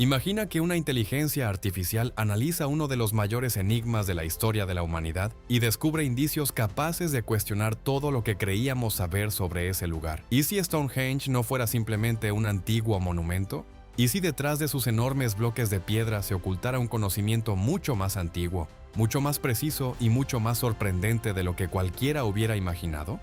Imagina que una inteligencia artificial analiza uno de los mayores enigmas de la historia de la humanidad y descubre indicios capaces de cuestionar todo lo que creíamos saber sobre ese lugar. ¿Y si Stonehenge no fuera simplemente un antiguo monumento? ¿Y si detrás de sus enormes bloques de piedra se ocultara un conocimiento mucho más antiguo, mucho más preciso y mucho más sorprendente de lo que cualquiera hubiera imaginado?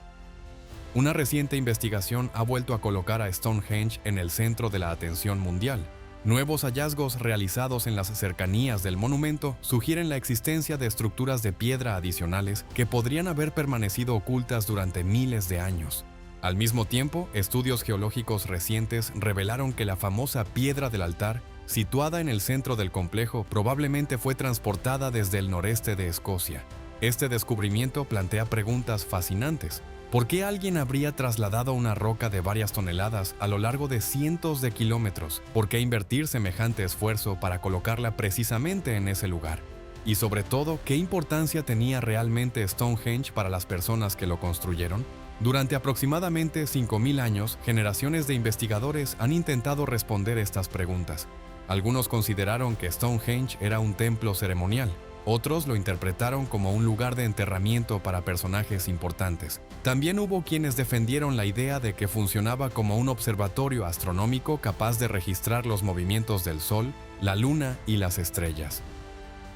Una reciente investigación ha vuelto a colocar a Stonehenge en el centro de la atención mundial. Nuevos hallazgos realizados en las cercanías del monumento sugieren la existencia de estructuras de piedra adicionales que podrían haber permanecido ocultas durante miles de años. Al mismo tiempo, estudios geológicos recientes revelaron que la famosa piedra del altar, situada en el centro del complejo, probablemente fue transportada desde el noreste de Escocia. Este descubrimiento plantea preguntas fascinantes. ¿Por qué alguien habría trasladado una roca de varias toneladas a lo largo de cientos de kilómetros? ¿Por qué invertir semejante esfuerzo para colocarla precisamente en ese lugar? Y sobre todo, ¿qué importancia tenía realmente Stonehenge para las personas que lo construyeron? Durante aproximadamente 5.000 años, generaciones de investigadores han intentado responder estas preguntas. Algunos consideraron que Stonehenge era un templo ceremonial. Otros lo interpretaron como un lugar de enterramiento para personajes importantes. También hubo quienes defendieron la idea de que funcionaba como un observatorio astronómico capaz de registrar los movimientos del Sol, la Luna y las estrellas.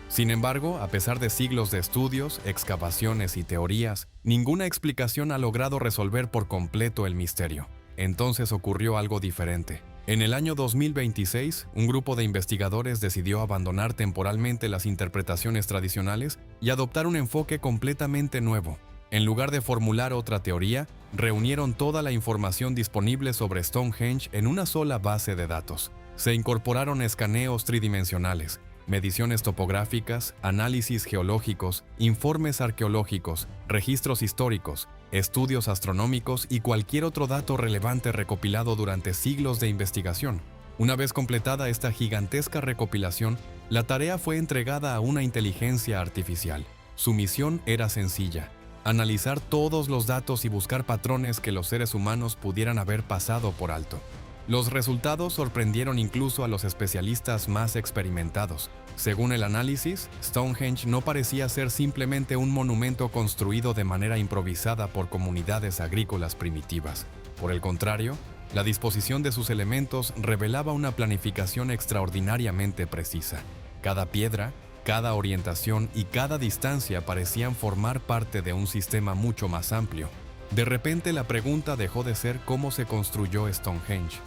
Sin embargo, a pesar de siglos de estudios, excavaciones y teorías, ninguna explicación ha logrado resolver por completo el misterio. Entonces ocurrió algo diferente. En el año 2026, un grupo de investigadores decidió abandonar temporalmente las interpretaciones tradicionales y adoptar un enfoque completamente nuevo. En lugar de formular otra teoría, reunieron toda la información disponible sobre Stonehenge en una sola base de datos. Se incorporaron escaneos tridimensionales, mediciones topográficas, análisis geológicos, informes arqueológicos, registros históricos, estudios astronómicos y cualquier otro dato relevante recopilado durante siglos de investigación. Una vez completada esta gigantesca recopilación, la tarea fue entregada a una inteligencia artificial. Su misión era sencilla: analizar todos los datos y buscar patrones que los seres humanos pudieran haber pasado por alto. Los resultados sorprendieron incluso a los especialistas más experimentados. Según el análisis, Stonehenge no parecía ser simplemente un monumento construido de manera improvisada por comunidades agrícolas primitivas. Por el contrario, la disposición de sus elementos revelaba una planificación extraordinariamente precisa. Cada piedra, cada orientación y cada distancia parecían formar parte de un sistema mucho más amplio. De repente, la pregunta dejó de ser cómo se construyó Stonehenge.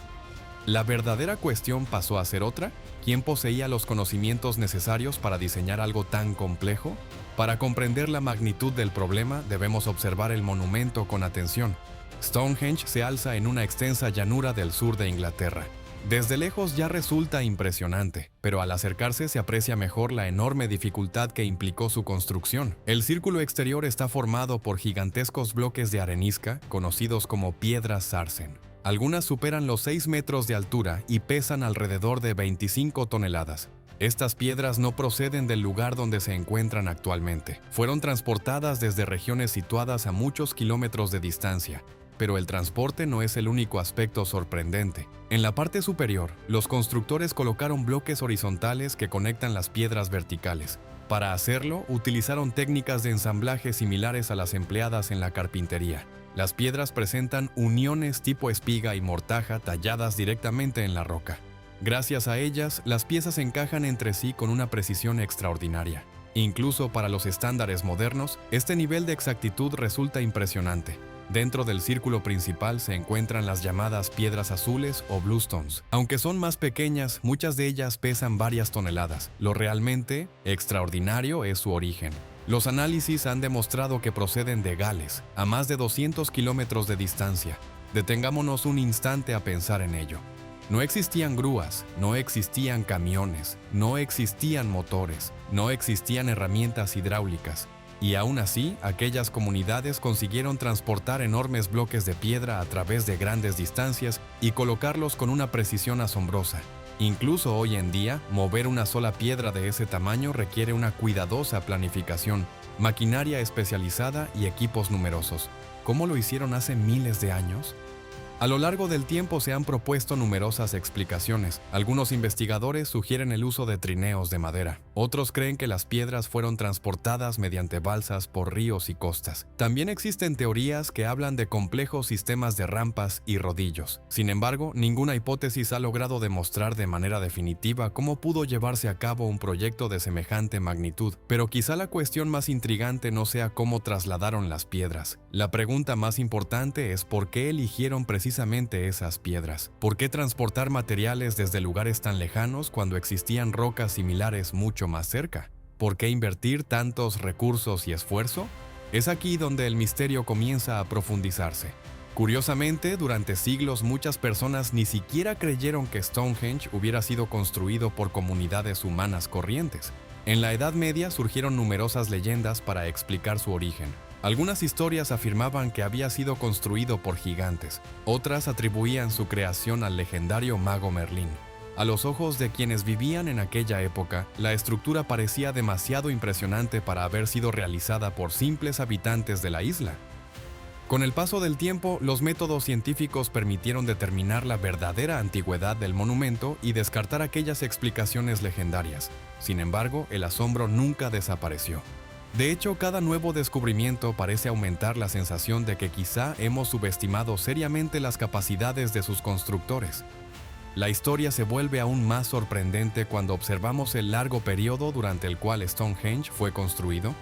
La verdadera cuestión pasó a ser otra: ¿quién poseía los conocimientos necesarios para diseñar algo tan complejo? Para comprender la magnitud del problema, debemos observar el monumento con atención. Stonehenge se alza en una extensa llanura del sur de Inglaterra. Desde lejos ya resulta impresionante, pero al acercarse se aprecia mejor la enorme dificultad que implicó su construcción. El círculo exterior está formado por gigantescos bloques de arenisca, conocidos como piedras Sarsen. Algunas superan los 6 metros de altura y pesan alrededor de 25 toneladas. Estas piedras no proceden del lugar donde se encuentran actualmente. Fueron transportadas desde regiones situadas a muchos kilómetros de distancia. Pero el transporte no es el único aspecto sorprendente. En la parte superior, los constructores colocaron bloques horizontales que conectan las piedras verticales. Para hacerlo, utilizaron técnicas de ensamblaje similares a las empleadas en la carpintería. Las piedras presentan uniones tipo espiga y mortaja talladas directamente en la roca. Gracias a ellas, las piezas encajan entre sí con una precisión extraordinaria. Incluso para los estándares modernos, este nivel de exactitud resulta impresionante. Dentro del círculo principal se encuentran las llamadas piedras azules o bluestones. Aunque son más pequeñas, muchas de ellas pesan varias toneladas. Lo realmente extraordinario es su origen. Los análisis han demostrado que proceden de Gales, a más de 200 kilómetros de distancia. Detengámonos un instante a pensar en ello. No existían grúas, no existían camiones, no existían motores, no existían herramientas hidráulicas. Y aún así, aquellas comunidades consiguieron transportar enormes bloques de piedra a través de grandes distancias y colocarlos con una precisión asombrosa. Incluso hoy en día, mover una sola piedra de ese tamaño requiere una cuidadosa planificación, maquinaria especializada y equipos numerosos. ¿Cómo lo hicieron hace miles de años? A lo largo del tiempo se han propuesto numerosas explicaciones. Algunos investigadores sugieren el uso de trineos de madera. Otros creen que las piedras fueron transportadas mediante balsas por ríos y costas. También existen teorías que hablan de complejos sistemas de rampas y rodillos. Sin embargo, ninguna hipótesis ha logrado demostrar de manera definitiva cómo pudo llevarse a cabo un proyecto de semejante magnitud. Pero quizá la cuestión más intrigante no sea cómo trasladaron las piedras. La pregunta más importante es por qué eligieron precisamente esas piedras. ¿Por qué transportar materiales desde lugares tan lejanos cuando existían rocas similares mucho más cerca? ¿Por qué invertir tantos recursos y esfuerzo? Es aquí donde el misterio comienza a profundizarse. Curiosamente, durante siglos muchas personas ni siquiera creyeron que Stonehenge hubiera sido construido por comunidades humanas corrientes. En la Edad Media surgieron numerosas leyendas para explicar su origen. Algunas historias afirmaban que había sido construido por gigantes, otras atribuían su creación al legendario mago Merlín. A los ojos de quienes vivían en aquella época, la estructura parecía demasiado impresionante para haber sido realizada por simples habitantes de la isla. Con el paso del tiempo, los métodos científicos permitieron determinar la verdadera antigüedad del monumento y descartar aquellas explicaciones legendarias. Sin embargo, el asombro nunca desapareció. De hecho, cada nuevo descubrimiento parece aumentar la sensación de que quizá hemos subestimado seriamente las capacidades de sus constructores. La historia se vuelve aún más sorprendente cuando observamos el largo periodo durante el cual Stonehenge fue construido.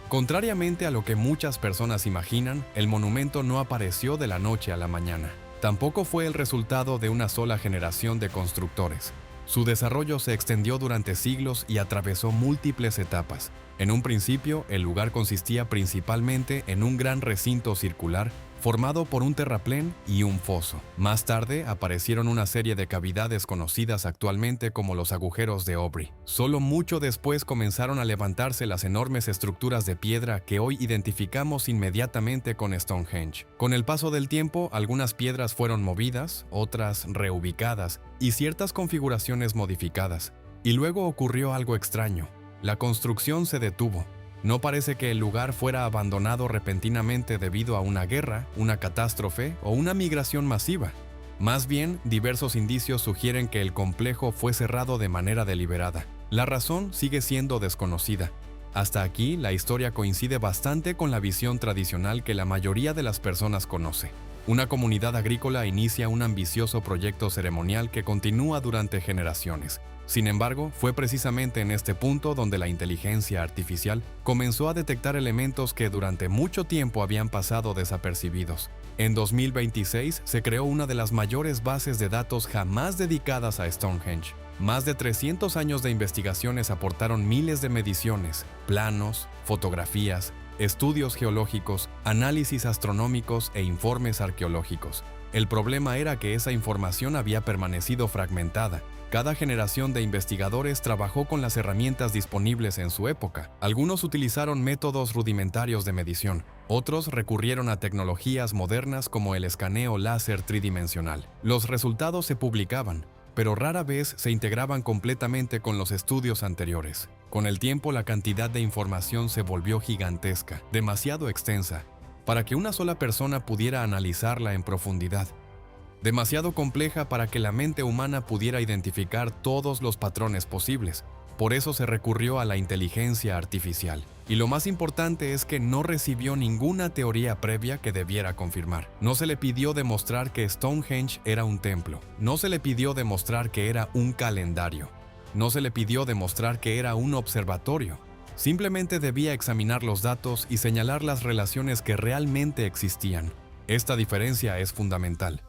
Contrariamente a lo que muchas personas imaginan, el monumento no apareció de la noche a la mañana. Tampoco fue el resultado de una sola generación de constructores. Su desarrollo se extendió durante siglos y atravesó múltiples etapas. En un principio, el lugar consistía principalmente en un gran recinto circular formado por un terraplén y un foso. Más tarde aparecieron una serie de cavidades conocidas actualmente como los agujeros de Aubrey. Solo mucho después comenzaron a levantarse las enormes estructuras de piedra que hoy identificamos inmediatamente con Stonehenge. Con el paso del tiempo, algunas piedras fueron movidas, otras reubicadas y ciertas configuraciones modificadas. Y luego ocurrió algo extraño. La construcción se detuvo. No parece que el lugar fuera abandonado repentinamente debido a una guerra, una catástrofe o una migración masiva. Más bien, diversos indicios sugieren que el complejo fue cerrado de manera deliberada. La razón sigue siendo desconocida. Hasta aquí, la historia coincide bastante con la visión tradicional que la mayoría de las personas conoce. Una comunidad agrícola inicia un ambicioso proyecto ceremonial que continúa durante generaciones. Sin embargo, fue precisamente en este punto donde la inteligencia artificial comenzó a detectar elementos que durante mucho tiempo habían pasado desapercibidos. En 2026 se creó una de las mayores bases de datos jamás dedicadas a Stonehenge. Más de 300 años de investigaciones aportaron miles de mediciones, planos, fotografías, estudios geológicos, análisis astronómicos e informes arqueológicos. El problema era que esa información había permanecido fragmentada. Cada generación de investigadores trabajó con las herramientas disponibles en su época. Algunos utilizaron métodos rudimentarios de medición, otros recurrieron a tecnologías modernas como el escaneo láser tridimensional. Los resultados se publicaban, pero rara vez se integraban completamente con los estudios anteriores. Con el tiempo, la cantidad de información se volvió gigantesca, demasiado extensa, para que una sola persona pudiera analizarla en profundidad. Demasiado compleja para que la mente humana pudiera identificar todos los patrones posibles. Por eso se recurrió a la inteligencia artificial. Y lo más importante es que no recibió ninguna teoría previa que debiera confirmar. No se le pidió demostrar que Stonehenge era un templo. No se le pidió demostrar que era un calendario. No se le pidió demostrar que era un observatorio. Simplemente debía examinar los datos y señalar las relaciones que realmente existían. Esta diferencia es fundamental.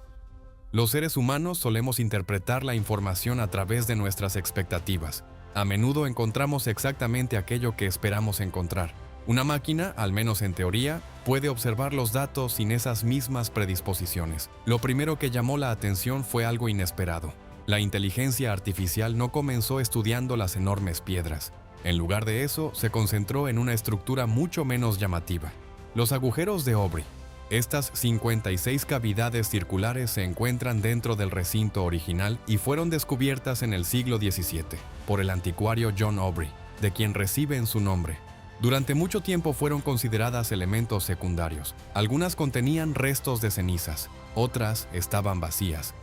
Los seres humanos solemos interpretar la información a través de nuestras expectativas. A menudo encontramos exactamente aquello que esperamos encontrar. Una máquina, al menos en teoría, puede observar los datos sin esas mismas predisposiciones. Lo primero que llamó la atención fue algo inesperado. La inteligencia artificial no comenzó estudiando las enormes piedras. En lugar de eso, se concentró en una estructura mucho menos llamativa: los agujeros de Aubrey. Estas 56 cavidades circulares se encuentran dentro del recinto original y fueron descubiertas en el siglo XVII por el anticuario John Aubrey, de quien reciben su nombre. Durante mucho tiempo fueron consideradas elementos secundarios. Algunas contenían restos de cenizas, otras estaban vacías.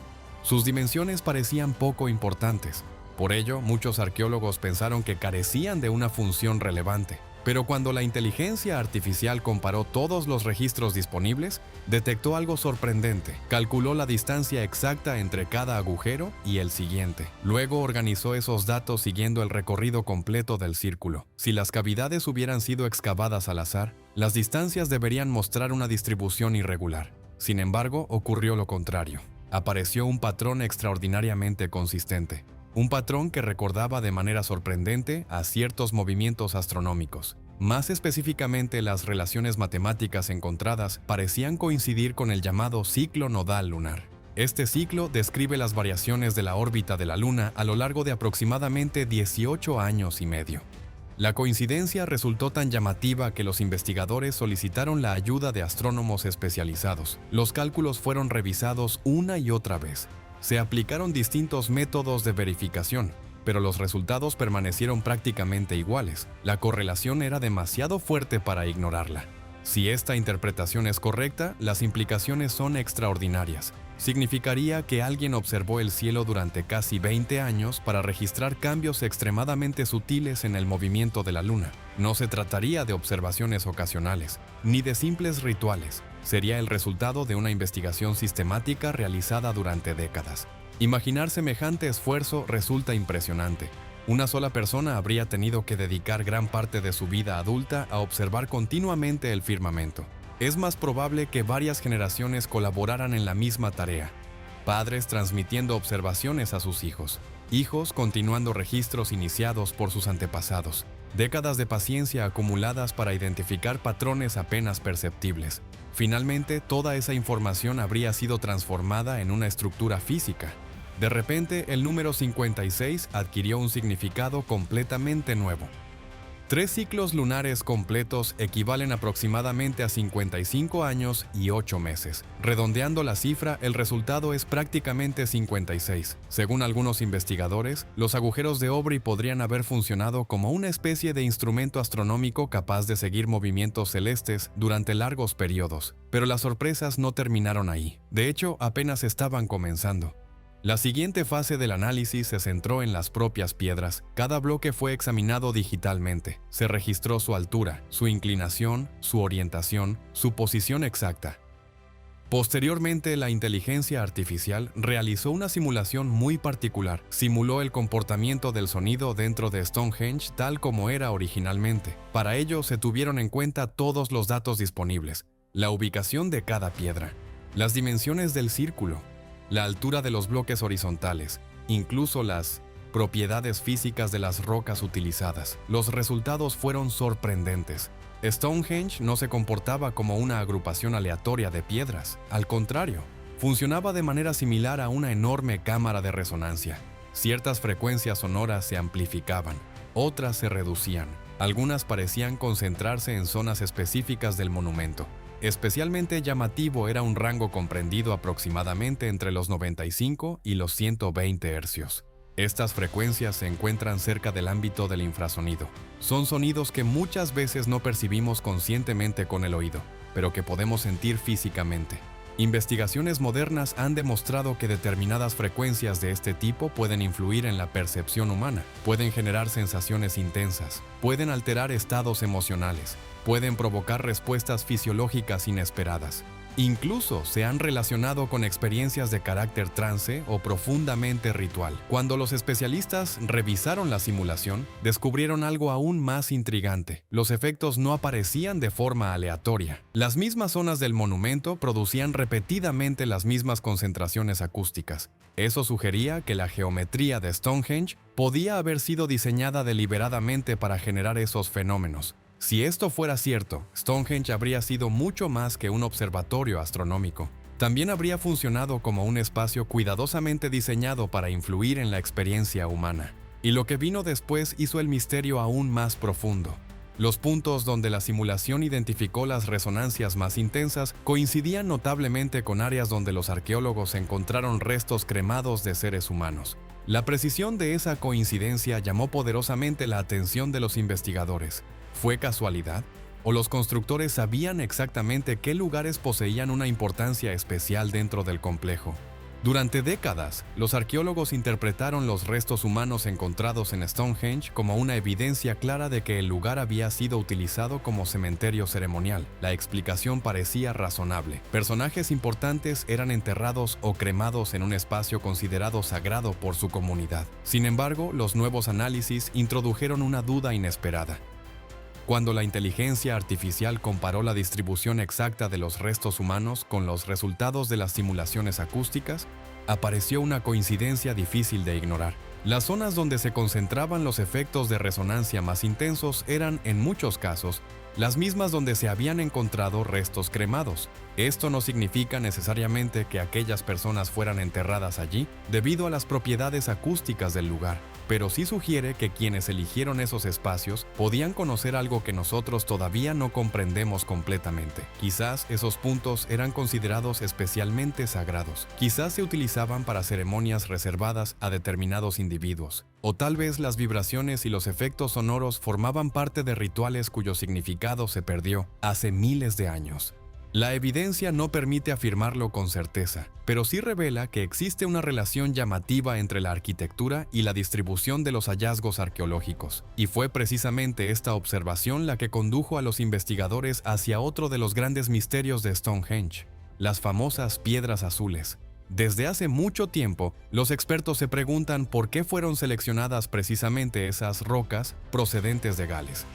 Sus dimensiones parecían poco importantes. Por ello, muchos arqueólogos pensaron que carecían de una función relevante. Pero cuando la inteligencia artificial comparó todos los registros disponibles, detectó algo sorprendente. Calculó la distancia exacta entre cada agujero y el siguiente. Luego organizó esos datos siguiendo el recorrido completo del círculo. Si las cavidades hubieran sido excavadas al azar, las distancias deberían mostrar una distribución irregular. Sin embargo, ocurrió lo contrario. Apareció un patrón extraordinariamente consistente. Un patrón que recordaba de manera sorprendente a ciertos movimientos astronómicos. Más específicamente, las relaciones matemáticas encontradas parecían coincidir con el llamado ciclo nodal lunar. Este ciclo describe las variaciones de la órbita de la Luna a lo largo de aproximadamente 18 años y medio. La coincidencia resultó tan llamativa que los investigadores solicitaron la ayuda de astrónomos especializados. Los cálculos fueron revisados una y otra vez. Se aplicaron distintos métodos de verificación, pero los resultados permanecieron prácticamente iguales. La correlación era demasiado fuerte para ignorarla. Si esta interpretación es correcta, las implicaciones son extraordinarias. Significaría que alguien observó el cielo durante casi 20 años para registrar cambios extremadamente sutiles en el movimiento de la Luna. No se trataría de observaciones ocasionales, ni de simples rituales. Sería el resultado de una investigación sistemática realizada durante décadas. Imaginar semejante esfuerzo resulta impresionante. Una sola persona habría tenido que dedicar gran parte de su vida adulta a observar continuamente el firmamento. Es más probable que varias generaciones colaboraran en la misma tarea. Padres transmitiendo observaciones a sus hijos. Hijos continuando registros iniciados por sus antepasados. Décadas de paciencia acumuladas para identificar patrones apenas perceptibles. Finalmente, toda esa información habría sido transformada en una estructura física. De repente, el número 56 adquirió un significado completamente nuevo. 3 ciclos lunares completos equivalen aproximadamente a 55 años y 8 meses. Redondeando la cifra, el resultado es prácticamente 56. Según algunos investigadores, los agujeros de Aubrey podrían haber funcionado como una especie de instrumento astronómico capaz de seguir movimientos celestes durante largos periodos. Pero las sorpresas no terminaron ahí. De hecho, apenas estaban comenzando. La siguiente fase del análisis se centró en las propias piedras. Cada bloque fue examinado digitalmente. Se registró su altura, su inclinación, su orientación, su posición exacta. Posteriormente, la inteligencia artificial realizó una simulación muy particular. Simuló el comportamiento del sonido dentro de Stonehenge tal como era originalmente. Para ello, se tuvieron en cuenta todos los datos disponibles: la ubicación de cada piedra, las dimensiones del círculo, la altura de los bloques horizontales, incluso las propiedades físicas de las rocas utilizadas. Los resultados fueron sorprendentes. Stonehenge no se comportaba como una agrupación aleatoria de piedras. Al contrario, funcionaba de manera similar a una enorme cámara de resonancia. Ciertas frecuencias sonoras se amplificaban, otras se reducían. Algunas parecían concentrarse en zonas específicas del monumento. Especialmente llamativo era un rango comprendido aproximadamente entre los 95 y los 120 hercios. Estas frecuencias se encuentran cerca del ámbito del infrasonido. Son sonidos que muchas veces no percibimos conscientemente con el oído, pero que podemos sentir físicamente. Investigaciones modernas han demostrado que determinadas frecuencias de este tipo pueden influir en la percepción humana, pueden generar sensaciones intensas, pueden alterar estados emocionales, pueden provocar respuestas fisiológicas inesperadas. Incluso se han relacionado con experiencias de carácter trance o profundamente ritual. Cuando los especialistas revisaron la simulación, descubrieron algo aún más intrigante. Los efectos no aparecían de forma aleatoria. Las mismas zonas del monumento producían repetidamente las mismas concentraciones acústicas. Eso sugería que la geometría de Stonehenge podía haber sido diseñada deliberadamente para generar esos fenómenos. Si esto fuera cierto, Stonehenge habría sido mucho más que un observatorio astronómico. También habría funcionado como un espacio cuidadosamente diseñado para influir en la experiencia humana. Y lo que vino después hizo el misterio aún más profundo. Los puntos donde la simulación identificó las resonancias más intensas coincidían notablemente con áreas donde los arqueólogos encontraron restos cremados de seres humanos. La precisión de esa coincidencia llamó poderosamente la atención de los investigadores. ¿Fue casualidad? ¿O los constructores sabían exactamente qué lugares poseían una importancia especial dentro del complejo? Durante décadas, los arqueólogos interpretaron los restos humanos encontrados en Stonehenge como una evidencia clara de que el lugar había sido utilizado como cementerio ceremonial. La explicación parecía razonable. Personajes importantes eran enterrados o cremados en un espacio considerado sagrado por su comunidad. Sin embargo, los nuevos análisis introdujeron una duda inesperada. Cuando la inteligencia artificial comparó la distribución exacta de los restos humanos con los resultados de las simulaciones acústicas, apareció una coincidencia difícil de ignorar. Las zonas donde se concentraban los efectos de resonancia más intensos eran, en muchos casos, las mismas donde se habían encontrado restos cremados. Esto no significa necesariamente que aquellas personas fueran enterradas allí debido a las propiedades acústicas del lugar, pero sí sugiere que quienes eligieron esos espacios podían conocer algo que nosotros todavía no comprendemos completamente. Quizás esos puntos eran considerados especialmente sagrados. Quizás se utilizaban para ceremonias reservadas a determinados individuos. O tal vez las vibraciones y los efectos sonoros formaban parte de rituales cuyo significado se perdió hace miles de años. La evidencia no permite afirmarlo con certeza, pero sí revela que existe una relación llamativa entre la arquitectura y la distribución de los hallazgos arqueológicos. Y fue precisamente esta observación la que condujo a los investigadores hacia otro de los grandes misterios de Stonehenge: las famosas piedras azules. Desde hace mucho tiempo, los expertos se preguntan por qué fueron seleccionadas precisamente esas rocas procedentes de Gales.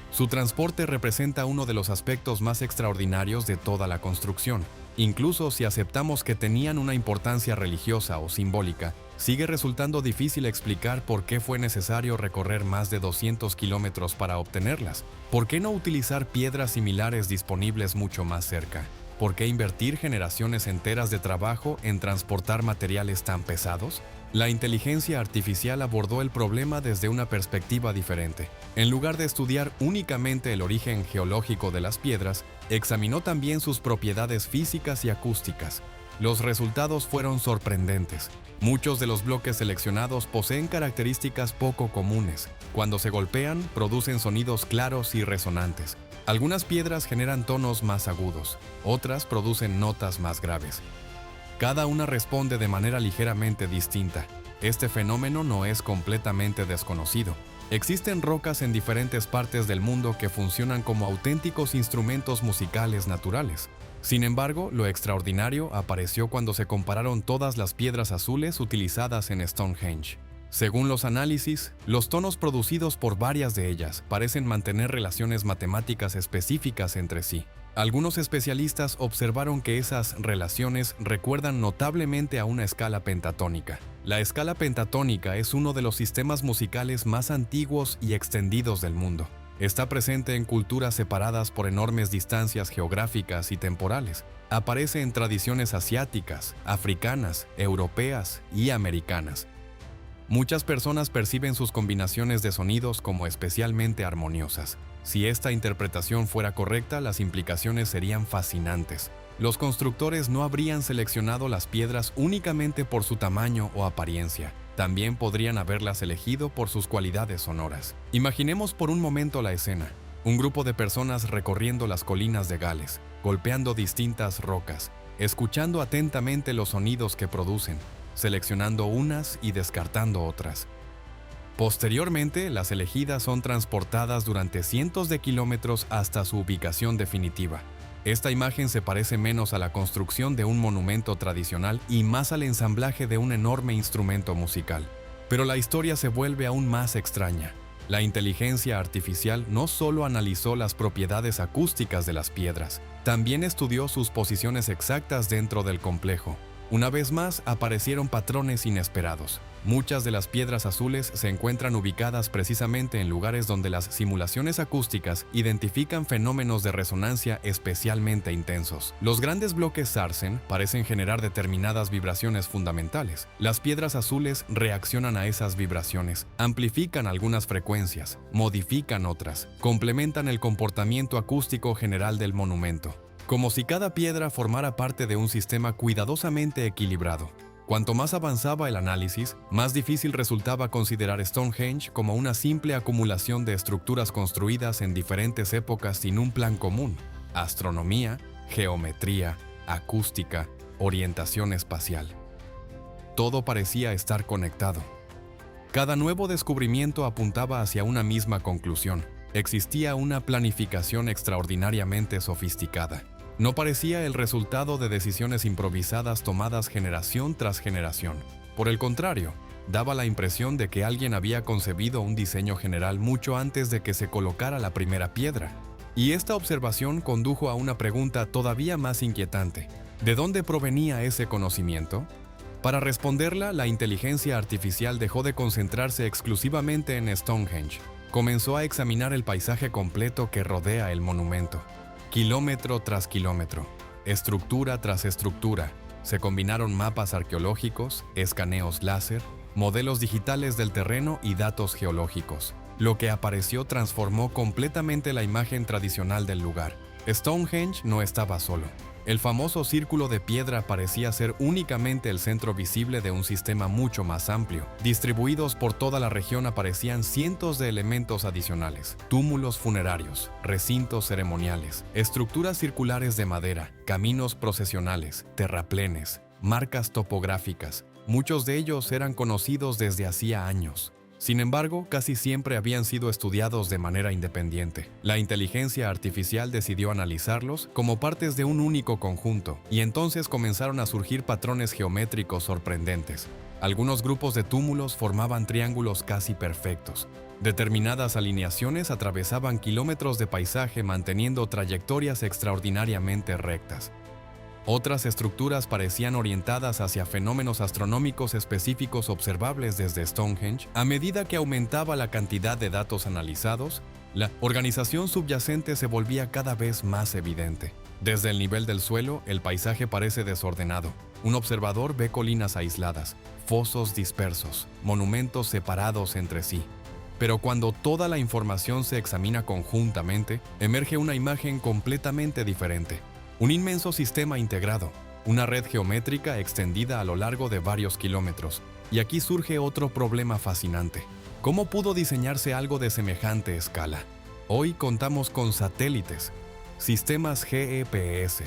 Su transporte representa uno de los aspectos más extraordinarios de toda la construcción. Incluso si aceptamos que tenían una importancia religiosa o simbólica, sigue resultando difícil explicar por qué fue necesario recorrer más de 200 kilómetros para obtenerlas. ¿Por qué no utilizar piedras similares disponibles mucho más cerca? ¿Por qué invertir generaciones enteras de trabajo en transportar materiales tan pesados? La inteligencia artificial abordó el problema desde una perspectiva diferente. En lugar de estudiar únicamente el origen geológico de las piedras, examinó también sus propiedades físicas y acústicas. Los resultados fueron sorprendentes. Muchos de los bloques seleccionados poseen características poco comunes. Cuando se golpean, producen sonidos claros y resonantes. Algunas piedras generan tonos más agudos, otras producen notas más graves. Cada una responde de manera ligeramente distinta. Este fenómeno no es completamente desconocido. Existen rocas en diferentes partes del mundo que funcionan como auténticos instrumentos musicales naturales. Sin embargo, lo extraordinario apareció cuando se compararon todas las piedras azules utilizadas en Stonehenge. Según los análisis, los tonos producidos por varias de ellas parecen mantener relaciones matemáticas específicas entre sí. Algunos especialistas observaron que esas relaciones recuerdan notablemente a una escala pentatónica. La escala pentatónica es uno de los sistemas musicales más antiguos y extendidos del mundo. Está presente en culturas separadas por enormes distancias geográficas y temporales. Aparece en tradiciones asiáticas, africanas, europeas y americanas. Muchas personas perciben sus combinaciones de sonidos como especialmente armoniosas. Si esta interpretación fuera correcta, las implicaciones serían fascinantes. Los constructores no habrían seleccionado las piedras únicamente por su tamaño o apariencia. También podrían haberlas elegido por sus cualidades sonoras. Imaginemos por un momento la escena. Un grupo de personas recorriendo las colinas de Gales, golpeando distintas rocas, escuchando atentamente los sonidos que producen, seleccionando unas y descartando otras. Posteriormente, las elegidas son transportadas durante cientos de kilómetros hasta su ubicación definitiva. Esta imagen se parece menos a la construcción de un monumento tradicional y más al ensamblaje de un enorme instrumento musical. Pero la historia se vuelve aún más extraña. La inteligencia artificial no solo analizó las propiedades acústicas de las piedras, también estudió sus posiciones exactas dentro del complejo. Una vez más, aparecieron patrones inesperados. Muchas de las piedras azules se encuentran ubicadas precisamente en lugares donde las simulaciones acústicas identifican fenómenos de resonancia especialmente intensos. Los grandes bloques Sarsen parecen generar determinadas vibraciones fundamentales. Las piedras azules reaccionan a esas vibraciones, amplifican algunas frecuencias, modifican otras, complementan el comportamiento acústico general del monumento, como si cada piedra formara parte de un sistema cuidadosamente equilibrado. Cuanto más avanzaba el análisis, más difícil resultaba considerar Stonehenge como una simple acumulación de estructuras construidas en diferentes épocas sin un plan común: astronomía, geometría, acústica, orientación espacial. Todo parecía estar conectado. Cada nuevo descubrimiento apuntaba hacia una misma conclusión: existía una planificación extraordinariamente sofisticada. No parecía el resultado de decisiones improvisadas tomadas generación tras generación. Por el contrario, daba la impresión de que alguien había concebido un diseño general mucho antes de que se colocara la primera piedra. Y esta observación condujo a una pregunta todavía más inquietante: ¿de dónde provenía ese conocimiento? Para responderla, la inteligencia artificial dejó de concentrarse exclusivamente en Stonehenge. Comenzó a examinar el paisaje completo que rodea el monumento. Kilómetro tras kilómetro, estructura tras estructura, se combinaron mapas arqueológicos, escaneos láser, modelos digitales del terreno y datos geológicos. Lo que apareció transformó completamente la imagen tradicional del lugar. Stonehenge no estaba solo. El famoso círculo de piedra parecía ser únicamente el centro visible de un sistema mucho más amplio. Distribuidos por toda la región aparecían cientos de elementos adicionales: túmulos funerarios, recintos ceremoniales, estructuras circulares de madera, caminos procesionales, terraplenes, marcas topográficas. Muchos de ellos eran conocidos desde hacía años. Sin embargo, casi siempre habían sido estudiados de manera independiente. La inteligencia artificial decidió analizarlos como partes de un único conjunto, y entonces comenzaron a surgir patrones geométricos sorprendentes. Algunos grupos de túmulos formaban triángulos casi perfectos. Determinadas alineaciones atravesaban kilómetros de paisaje manteniendo trayectorias extraordinariamente rectas. Otras estructuras parecían orientadas hacia fenómenos astronómicos específicos observables desde Stonehenge. A medida que aumentaba la cantidad de datos analizados, la organización subyacente se volvía cada vez más evidente. Desde el nivel del suelo, el paisaje parece desordenado. Un observador ve colinas aisladas, fosos dispersos, monumentos separados entre sí. Pero cuando toda la información se examina conjuntamente, emerge una imagen completamente diferente. Un inmenso sistema integrado, una red geométrica extendida a lo largo de varios kilómetros. Y aquí surge otro problema fascinante: ¿cómo pudo diseñarse algo de semejante escala? Hoy contamos con satélites, sistemas GPS,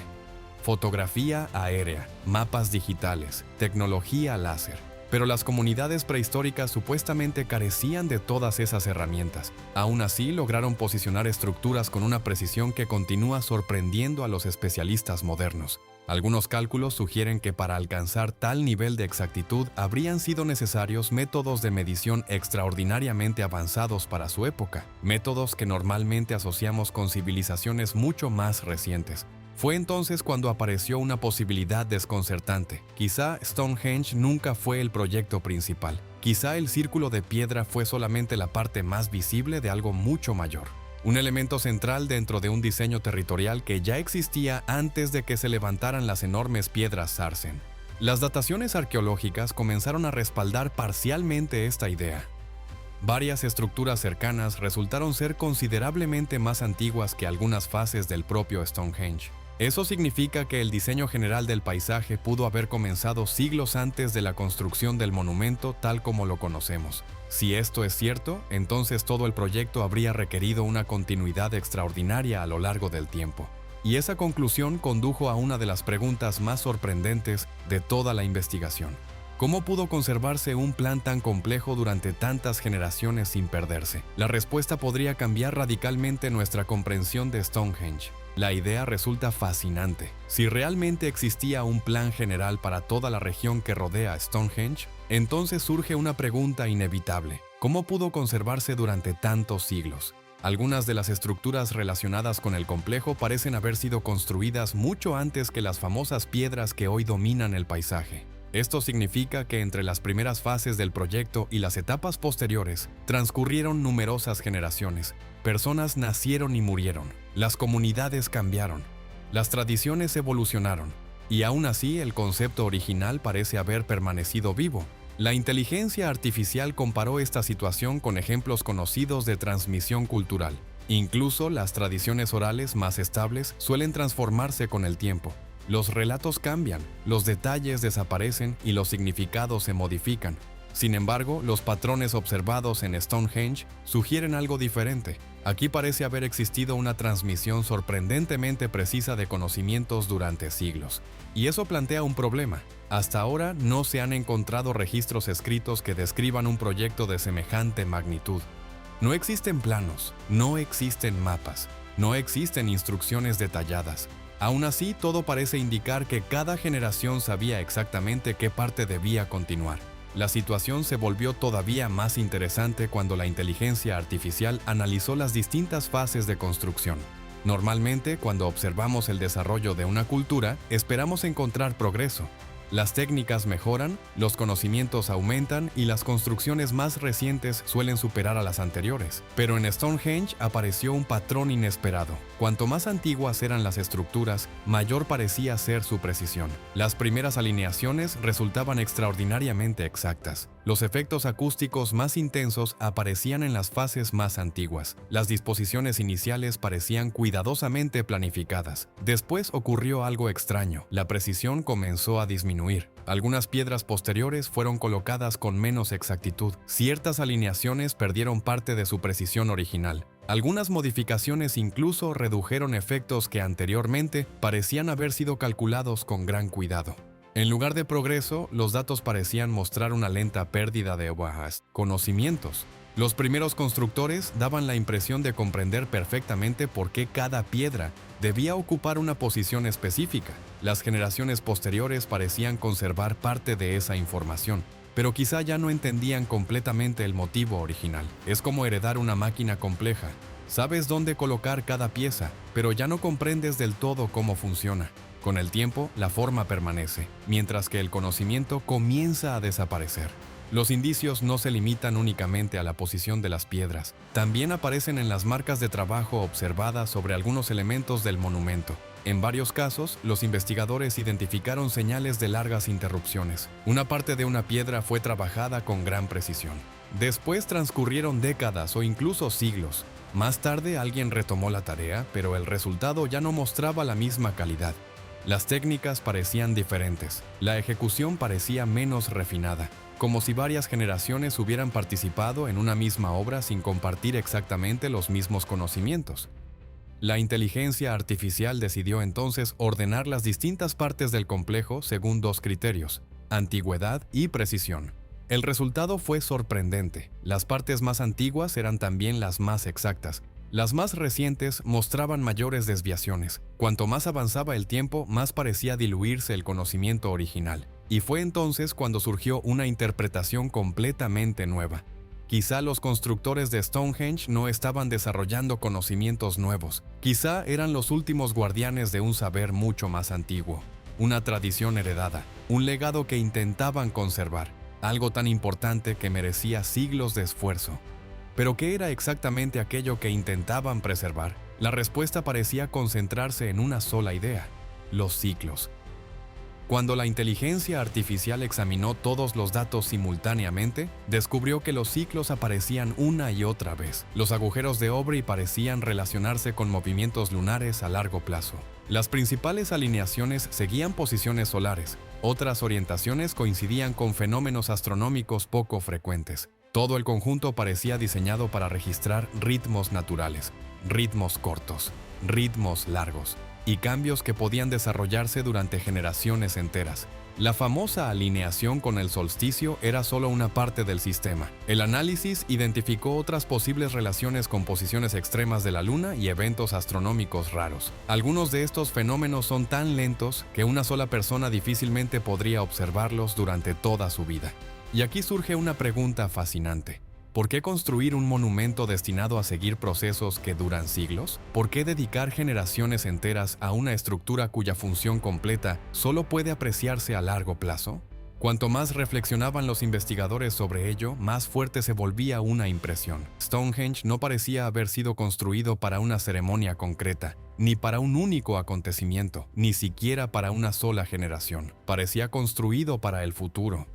fotografía aérea, mapas digitales, tecnología láser. Pero las comunidades prehistóricas supuestamente carecían de todas esas herramientas. Aún así, lograron posicionar estructuras con una precisión que continúa sorprendiendo a los especialistas modernos. Algunos cálculos sugieren que para alcanzar tal nivel de exactitud habrían sido necesarios métodos de medición extraordinariamente avanzados para su época, métodos que normalmente asociamos con civilizaciones mucho más recientes. Fue entonces cuando apareció una posibilidad desconcertante. Quizá Stonehenge nunca fue el proyecto principal. Quizá el círculo de piedra fue solamente la parte más visible de algo mucho mayor. Un elemento central dentro de un diseño territorial que ya existía antes de que se levantaran las enormes piedras Sarsen. Las dataciones arqueológicas comenzaron a respaldar parcialmente esta idea. Varias estructuras cercanas resultaron ser considerablemente más antiguas que algunas fases del propio Stonehenge. Eso significa que el diseño general del paisaje pudo haber comenzado siglos antes de la construcción del monumento tal como lo conocemos. Si esto es cierto, entonces todo el proyecto habría requerido una continuidad extraordinaria a lo largo del tiempo. Y esa conclusión condujo a una de las preguntas más sorprendentes de toda la investigación: ¿cómo pudo conservarse un plan tan complejo durante tantas generaciones sin perderse? La respuesta podría cambiar radicalmente nuestra comprensión de Stonehenge. La idea resulta fascinante. Si realmente existía un plan general para toda la región que rodea Stonehenge, entonces surge una pregunta inevitable: ¿cómo pudo conservarse durante tantos siglos? Algunas de las estructuras relacionadas con el complejo parecen haber sido construidas mucho antes que las famosas piedras que hoy dominan el paisaje. Esto significa que entre las primeras fases del proyecto y las etapas posteriores transcurrieron numerosas generaciones. Personas nacieron y murieron, las comunidades cambiaron, las tradiciones evolucionaron, y aún así el concepto original parece haber permanecido vivo. La inteligencia artificial comparó esta situación con ejemplos conocidos de transmisión cultural. Incluso las tradiciones orales más estables suelen transformarse con el tiempo. Los relatos cambian, los detalles desaparecen y los significados se modifican. Sin embargo, los patrones observados en Stonehenge sugieren algo diferente. Aquí parece haber existido una transmisión sorprendentemente precisa de conocimientos durante siglos. Y eso plantea un problema. Hasta ahora no se han encontrado registros escritos que describan un proyecto de semejante magnitud. No existen planos, no existen mapas, no existen instrucciones detalladas. Aún así, todo parece indicar que cada generación sabía exactamente qué parte debía continuar. La situación se volvió todavía más interesante cuando la inteligencia artificial analizó las distintas fases de construcción. Normalmente, cuando observamos el desarrollo de una cultura, esperamos encontrar progreso. Las técnicas mejoran, los conocimientos aumentan y las construcciones más recientes suelen superar a las anteriores. Pero en Stonehenge apareció un patrón inesperado. Cuanto más antiguas eran las estructuras, mayor parecía ser su precisión. Las primeras alineaciones resultaban extraordinariamente exactas. Los efectos acústicos más intensos aparecían en las fases más antiguas. Las disposiciones iniciales parecían cuidadosamente planificadas. Después ocurrió algo extraño. La precisión comenzó a disminuir. Algunas piedras posteriores fueron colocadas con menos exactitud. Ciertas alineaciones perdieron parte de su precisión original. Algunas modificaciones incluso redujeron efectos que anteriormente parecían haber sido calculados con gran cuidado. En lugar de progreso, los datos parecían mostrar una lenta pérdida de conocimientos. Los primeros constructores daban la impresión de comprender perfectamente por qué cada piedra debía ocupar una posición específica. Las generaciones posteriores parecían conservar parte de esa información, pero quizá ya no entendían completamente el motivo original. Es como heredar una máquina compleja. Sabes dónde colocar cada pieza, pero ya no comprendes del todo cómo funciona. Con el tiempo, la forma permanece, mientras que el conocimiento comienza a desaparecer. Los indicios no se limitan únicamente a la posición de las piedras, también aparecen en las marcas de trabajo observadas sobre algunos elementos del monumento. En varios casos, los investigadores identificaron señales de largas interrupciones. Una parte de una piedra fue trabajada con gran precisión. Después transcurrieron décadas o incluso siglos. Más tarde alguien retomó la tarea, pero el resultado ya no mostraba la misma calidad. Las técnicas parecían diferentes, la ejecución parecía menos refinada, como si varias generaciones hubieran participado en una misma obra sin compartir exactamente los mismos conocimientos. La inteligencia artificial decidió entonces ordenar las distintas partes del complejo según dos criterios: antigüedad y precisión. El resultado fue sorprendente. Las partes más antiguas eran también las más exactas. Las más recientes mostraban mayores desviaciones. Cuanto más avanzaba el tiempo, más parecía diluirse el conocimiento original. Y fue entonces cuando surgió una interpretación completamente nueva. Quizá los constructores de Stonehenge no estaban desarrollando conocimientos nuevos. Quizá eran los últimos guardianes de un saber mucho más antiguo. Una tradición heredada, un legado que intentaban conservar. Algo tan importante que merecía siglos de esfuerzo. ¿Pero qué era exactamente aquello que intentaban preservar? La respuesta parecía concentrarse en una sola idea: los ciclos. Cuando la inteligencia artificial examinó todos los datos simultáneamente, descubrió que los ciclos aparecían una y otra vez. Los agujeros de Aubrey parecían relacionarse con movimientos lunares a largo plazo. Las principales alineaciones seguían posiciones solares. Otras orientaciones coincidían con fenómenos astronómicos poco frecuentes. Todo el conjunto parecía diseñado para registrar ritmos naturales, ritmos cortos, ritmos largos y cambios que podían desarrollarse durante generaciones enteras. La famosa alineación con el solsticio era solo una parte del sistema. El análisis identificó otras posibles relaciones con posiciones extremas de la Luna y eventos astronómicos raros. Algunos de estos fenómenos son tan lentos que una sola persona difícilmente podría observarlos durante toda su vida. Y aquí surge una pregunta fascinante. ¿Por qué construir un monumento destinado a seguir procesos que duran siglos? ¿Por qué dedicar generaciones enteras a una estructura cuya función completa solo puede apreciarse a largo plazo? Cuanto más reflexionaban los investigadores sobre ello, más fuerte se volvía una impresión. Stonehenge no parecía haber sido construido para una ceremonia concreta, ni para un único acontecimiento, ni siquiera para una sola generación. Parecía construido para el futuro.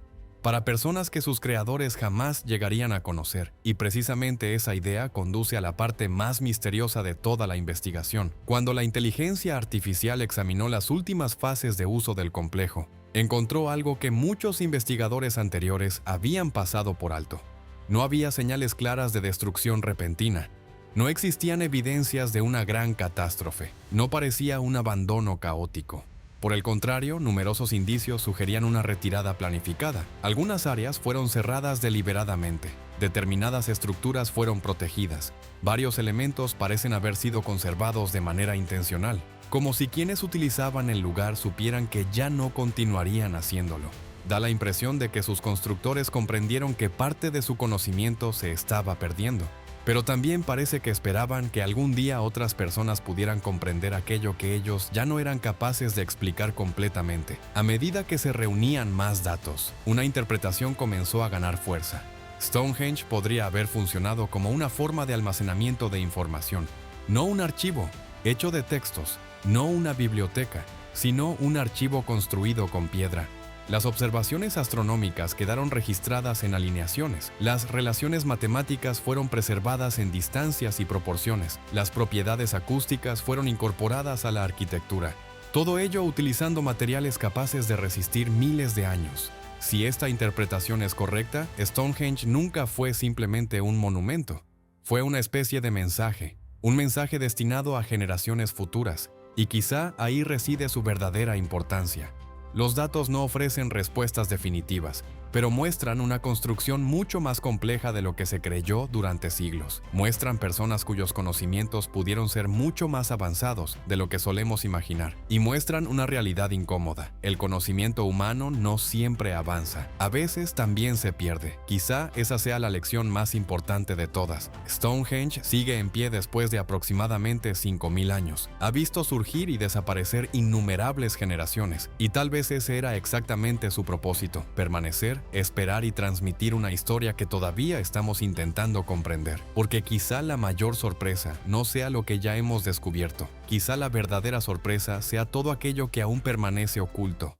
para personas que sus creadores jamás llegarían a conocer, y precisamente esa idea conduce a la parte más misteriosa de toda la investigación. Cuando la inteligencia artificial examinó las últimas fases de uso del complejo, encontró algo que muchos investigadores anteriores habían pasado por alto. No había señales claras de destrucción repentina. No existían evidencias de una gran catástrofe. No parecía un abandono caótico. Por el contrario, numerosos indicios sugerían una retirada planificada. Algunas áreas fueron cerradas deliberadamente. Determinadas estructuras fueron protegidas. Varios elementos parecen haber sido conservados de manera intencional, como si quienes utilizaban el lugar supieran que ya no continuarían haciéndolo. Da la impresión de que sus constructores comprendieron que parte de su conocimiento se estaba perdiendo. Pero también parece que esperaban que algún día otras personas pudieran comprender aquello que ellos ya no eran capaces de explicar completamente. A medida que se reunían más datos, una interpretación comenzó a ganar fuerza. Stonehenge podría haber funcionado como una forma de almacenamiento de información, no un archivo hecho de textos, no una biblioteca, sino un archivo construido con piedra. Las observaciones astronómicas quedaron registradas en alineaciones, las relaciones matemáticas fueron preservadas en distancias y proporciones, las propiedades acústicas fueron incorporadas a la arquitectura. Todo ello utilizando materiales capaces de resistir miles de años. Si esta interpretación es correcta, Stonehenge nunca fue simplemente un monumento. Fue una especie de mensaje, un mensaje destinado a generaciones futuras, y quizá ahí reside su verdadera importancia. Los datos no ofrecen respuestas definitivas, pero muestran una construcción mucho más compleja de lo que se creyó durante siglos. Muestran personas cuyos conocimientos pudieron ser mucho más avanzados de lo que solemos imaginar. Y muestran una realidad incómoda. El conocimiento humano no siempre avanza. A veces también se pierde. Quizá esa sea la lección más importante de todas. Stonehenge sigue en pie después de aproximadamente 5000 años. Ha visto surgir y desaparecer innumerables generaciones. Y tal vez ese era exactamente su propósito: permanecer, esperar y transmitir una historia que todavía estamos intentando comprender. Porque quizá la mayor sorpresa no sea lo que ya hemos descubierto. Quizá la verdadera sorpresa sea todo aquello que aún permanece oculto.